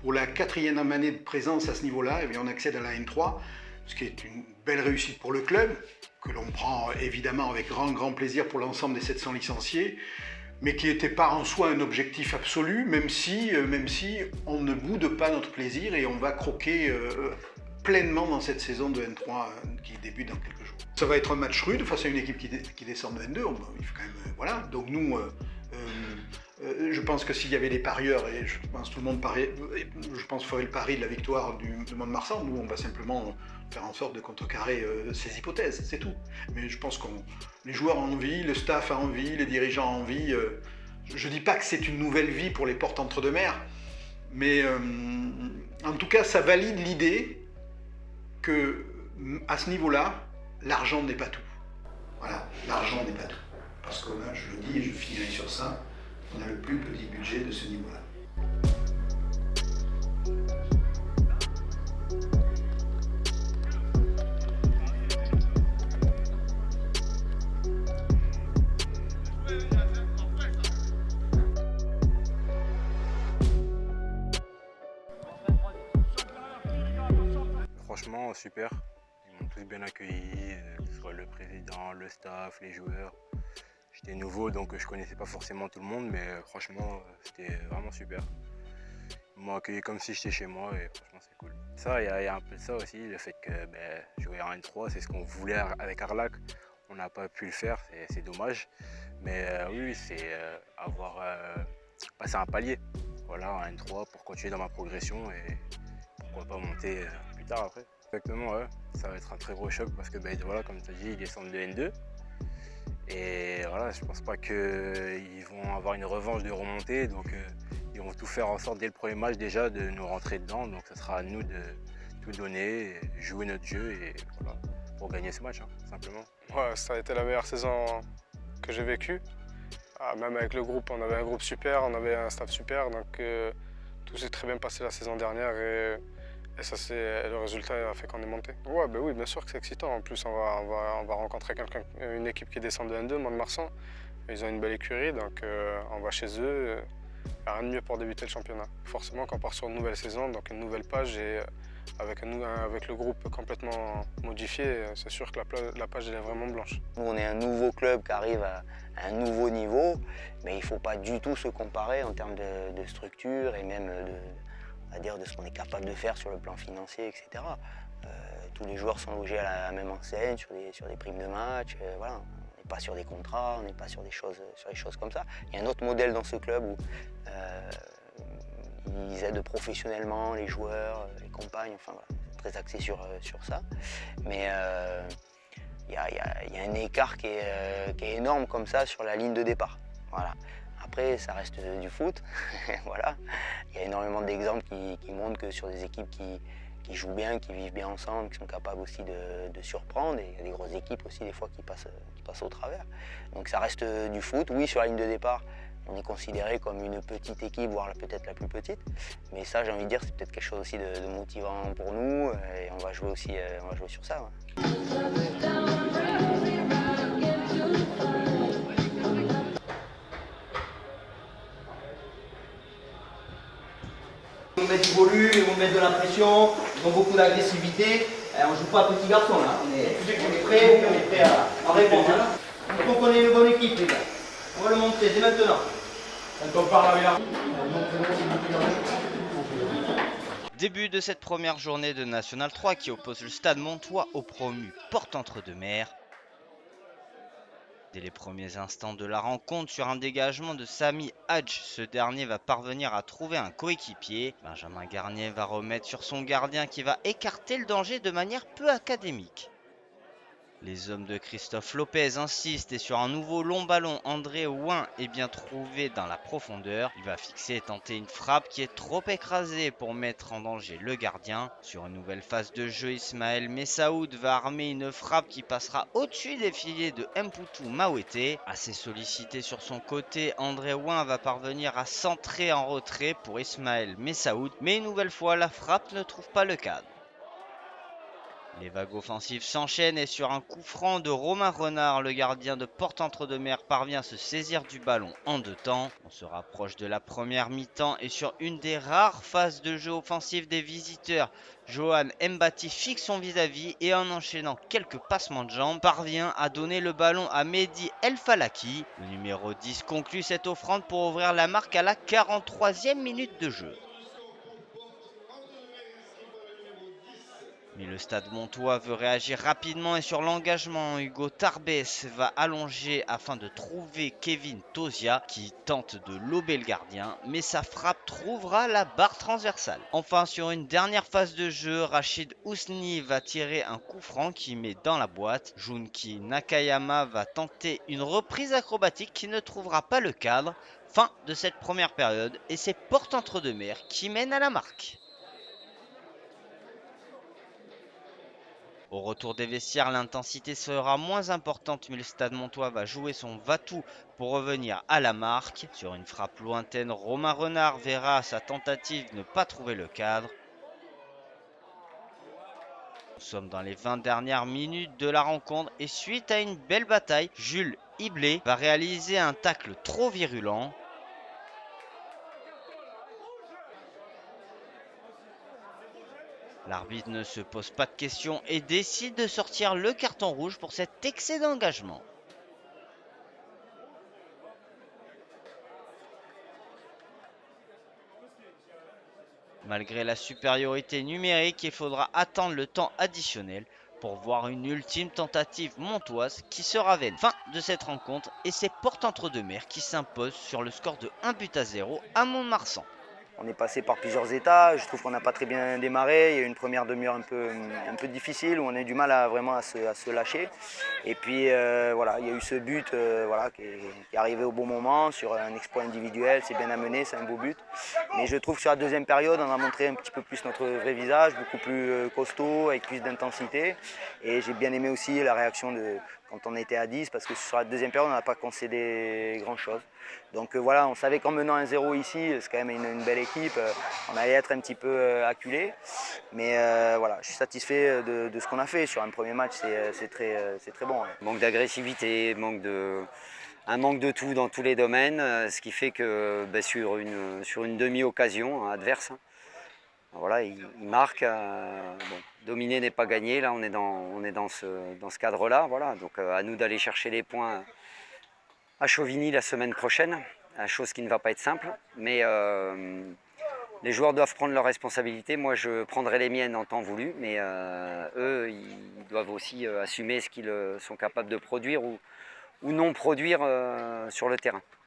pour la 4e année de présence à ce niveau-là, eh bien, on accède à la N3, ce qui est une belle réussite pour le club, que l'on prend évidemment avec grand plaisir pour l'ensemble des 700 licenciés, mais qui n'était pas en soi un objectif absolu, même si on ne boude pas notre plaisir et on va croquer pleinement dans cette saison de N3 qui débute dans quelques jours. Ça va être un match rude face à une équipe qui descend de N2, il faut quand même, voilà. Donc nous, je pense que s'il y avait des parieurs, et je pense tout le monde ferait le pari de la victoire de Mont-de-Marsan, nous on va simplement faire en sorte de contrecarrer ces hypothèses, c'est tout. Mais je pense que les joueurs ont envie, le staff a envie, les dirigeants ont envie. Je ne dis pas que c'est une nouvelle vie pour les Portes entre deux mers, mais en tout cas ça valide l'idée que à ce niveau-là, l'argent n'est pas tout. Voilà, l'argent n'est pas tout. Parce que là, je le dis et je finirai sur ça, on a le plus petit budget de ce niveau-là. Franchement, super. Ils m'ont tous bien accueilli, que ce soit le président, le staff, les joueurs. J'étais nouveau, donc je connaissais pas forcément tout le monde, mais franchement, c'était vraiment super. Ils m'ont accueilli comme si j'étais chez moi et franchement, c'est cool. Ça, il y a un peu de ça aussi, le fait que jouer en N3, c'est ce qu'on voulait avec Arlac. On n'a pas pu le faire, c'est dommage. Mais oui, c'est avoir passé un palier. Voilà, en N3 pour continuer dans ma progression et pourquoi pas monter plus tard après. Exactement, ouais. Ça va être un très gros choc parce que voilà, comme tu as dit, ils descendent de N2. Et voilà, je pense pas qu'ils vont avoir une revanche de remontée, donc ils vont tout faire en sorte dès le premier match déjà de nous rentrer dedans, donc ce sera à nous de tout donner, jouer notre jeu et voilà, pour gagner ce match, hein, simplement. Ouais, ça a été la meilleure saison que j'ai vécue. Même avec le groupe, on avait un groupe super, on avait un staff super, donc tout s'est très bien passé la saison dernière et le résultat a fait qu'on est monté. Ouais, oui, bien sûr que c'est excitant. En plus, on va rencontrer une équipe qui descend de N2, Mont-de-Marsan. Ils ont une belle écurie, donc on va chez eux. Rien de mieux pour débuter le championnat. Forcément, quand on part sur une nouvelle saison, donc une nouvelle page, et avec le groupe complètement modifié, c'est sûr que la page elle est vraiment blanche. Nous, on est un nouveau club qui arrive à un nouveau niveau, mais il ne faut pas du tout se comparer en termes de structure et même de ce qu'on est capable de faire sur le plan financier, etc. Tous les joueurs sont logés à la même enseigne, sur des primes de match. Voilà. On n'est pas sur des contrats, on n'est pas sur des choses comme ça. Il y a un autre modèle dans ce club où ils aident professionnellement les joueurs, les compagnes, enfin voilà, très axé sur ça. Mais il y a un écart qui est énorme comme ça sur la ligne de départ. Voilà. Après, ça reste du foot. Voilà. Il y a énormément d'exemples qui montrent que sur des équipes qui jouent bien, qui vivent bien ensemble, qui sont capables aussi de surprendre. Et il y a des grosses équipes aussi, des fois, qui passent au travers. Donc ça reste du foot. Oui, sur la ligne de départ, on est considéré comme une petite équipe, voire peut-être la plus petite. Mais ça, j'ai envie de dire, c'est peut-être quelque chose aussi de motivant pour nous. Et on va jouer aussi sur ça. Ouais. Ils vont mettre du volume, ils vont mettre de la pression, ils ont beaucoup d'agressivité. On ne joue pas petit garçon là, on est prêt à répondre. Il faut qu'on ait une bonne équipe les gars. On va le montrer dès maintenant. Quand on parle avec la... Début de cette première journée de National 3 qui oppose le Stade Montois au promu Portes entre deux mers. Dès les premiers instants de la rencontre, sur un dégagement de Sami Hadj, ce dernier va parvenir à trouver un coéquipier. Benjamin Garnier va remettre sur son gardien qui va écarter le danger de manière peu académique. Les hommes de Christophe Lopez insistent et sur un nouveau long ballon, André Ouin est bien trouvé dans la profondeur. Il va fixer et tenter une frappe qui est trop écrasée pour mettre en danger le gardien. Sur une nouvelle phase de jeu, Ismaël Messaoud va armer une frappe qui passera au-dessus des filets de Mputu Mawete. Assez sollicité sur son côté, André Ouin va parvenir à centrer en retrait pour Ismaël Messaoud. Mais une nouvelle fois, la frappe ne trouve pas le cadre. Les vagues offensives s'enchaînent et sur un coup franc de Romain Renard, le gardien de Porte-Entre-deux-Mers parvient à se saisir du ballon en 2 temps. On se rapproche de la première mi-temps et sur une des rares phases de jeu offensif des visiteurs, Johan Mbati fixe son vis-à-vis et en enchaînant quelques passements de jambes, parvient à donner le ballon à Mehdi El Falaki. Le numéro 10 conclut cette offrande pour ouvrir la marque à la 43e minute de jeu. Mais le Stade Montois veut réagir rapidement et sur l'engagement, Hugo Tarbès va allonger afin de trouver Kevin Tosia qui tente de lober le gardien, mais sa frappe trouvera la barre transversale. Enfin, sur une dernière phase de jeu, Rachid Ousni va tirer un coup franc qui met dans la boîte. Junki Nakayama va tenter une reprise acrobatique qui ne trouvera pas le cadre. Fin de cette première période et c'est Porte-Entre-deux-Mers qui mène à la marque. Au retour des vestiaires, l'intensité sera moins importante, mais le Stade Montois va jouer son va-tout pour revenir à la marque. Sur une frappe lointaine, Romain Renard verra sa tentative ne pas trouver le cadre. Nous sommes dans les 20 dernières minutes de la rencontre et suite à une belle bataille, Jules Iblé va réaliser un tacle trop virulent. L'arbitre ne se pose pas de questions et décide de sortir le carton rouge pour cet excès d'engagement. Malgré la supériorité numérique, il faudra attendre le temps additionnel pour voir une ultime tentative montoise qui sera vaine. Fin de cette rencontre et c'est Porte-Entre-deux-Mers qui s'impose sur le score de 1-0 à Mont-de-Marsan. On est passé par plusieurs états, je trouve qu'on n'a pas très bien démarré, il y a eu une première demi-heure un peu difficile où on a eu du mal à se lâcher. Et puis voilà, il y a eu ce but qui est arrivé au bon moment sur un exploit individuel, c'est bien amené, c'est un beau but. Mais je trouve que sur la deuxième période, on a montré un petit peu plus notre vrai visage, beaucoup plus costaud, avec plus d'intensité. Et j'ai bien aimé aussi la réaction quand on était à 10, parce que sur la deuxième période, on n'a pas concédé grand-chose. Donc voilà, on savait qu'en menant 1-0 ici, c'est quand même une belle équipe, on allait être un petit peu acculé. Mais voilà, je suis satisfait de ce qu'on a fait sur un premier match, c'est très bon. Manque d'agressivité, un manque de tout dans tous les domaines, ce qui fait que sur une demi-occasion adverse, voilà, il marque. Dominer n'est pas gagné, là on est dans ce cadre-là. Voilà, donc à nous d'aller chercher les points à Chauvigny la semaine prochaine, chose qui ne va pas être simple, mais les joueurs doivent prendre leurs responsabilités. Moi, je prendrai les miennes en temps voulu, mais eux, ils doivent aussi assumer ce qu'ils sont capables de produire ou non produire sur le terrain.